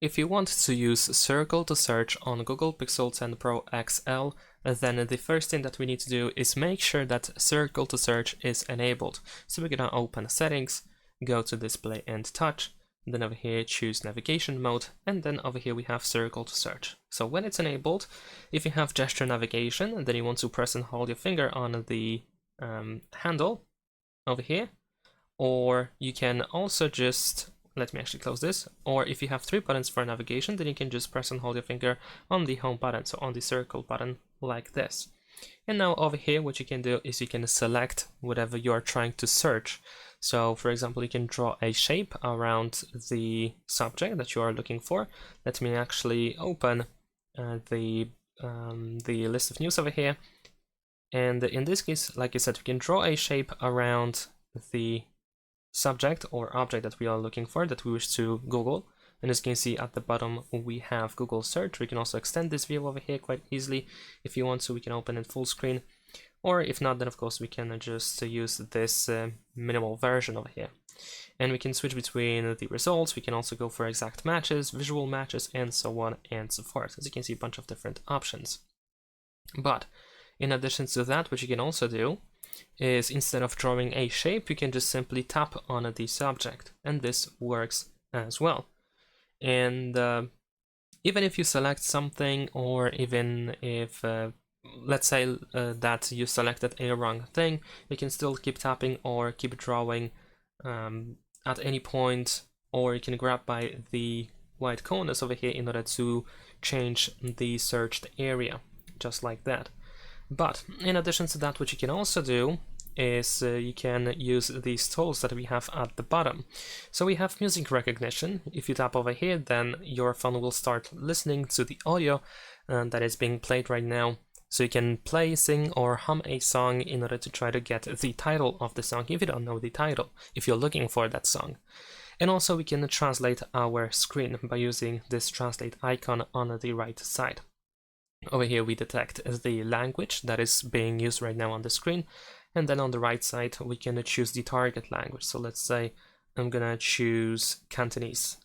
If you want to use Circle to search on Google Pixel 10 Pro XL, then the first thing that we need to do is make sure that Circle to search is enabled. So we're gonna open Settings, go to Display and Touch, then over here choose Navigation Mode, and then over here we have Circle to search. So when it's enabled, if you have gesture navigation, then you want to press and hold your finger on the handle over here, or you can also just, let me actually close this, or if you have 3 buttons for navigation, then you can just press and hold your finger on the home button, so on the circle button like this. And now over here what you can do is you can select whatever you're trying to search. So for example, you can draw a shape around the subject that you are looking for. Let me actually open the list of news over here. And in this case, like I said, we can draw a shape around the subject or object that we are looking for, that we wish to Google. And as you can see at the bottom, we have Google search. We can also extend this view over here quite easily if you want to. We can open it full screen, or if not, then of course we can just use this minimal version over here. And we can switch between the results. We can also go for exact matches, visual matches, and so on and so forth. As you can see, a bunch of different options. But in addition to that, what you can also do is, instead of drawing a shape, you can just simply tap on the subject, and this works as well. And even if you select something, or even if let's say that you selected a wrong thing, you can still keep tapping or keep drawing at any point, or you can grab by the white corners over here in order to change the searched area, just like that. But in addition to that, what you can also do is you can use these tools that we have at the bottom. So we have music recognition. If you tap over here, then your phone will start listening to the audio that is being played right now. So you can play, sing, or hum a song in order to try to get the title of the song if you don't know the title, if you're looking for that song. And also we can translate our screen by using this translate icon on the right side. Over here we detect the language that is being used right now on the screen, and then on the right side we can choose the target language. So let's say I'm gonna choose Cantonese.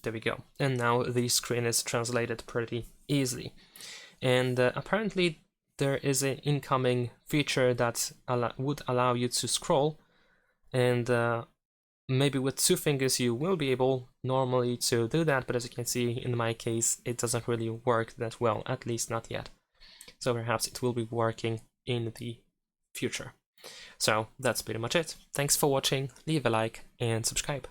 There we go. And now the screen is translated pretty easily. And apparently there is an incoming feature that would allow you to scroll, and maybe with 2 fingers you will be able normally to do that, but as you can see in my case it doesn't really work that well, at least not yet. So perhaps it will be working in the future. So that's pretty much it. Thanks for watching, leave a like and subscribe.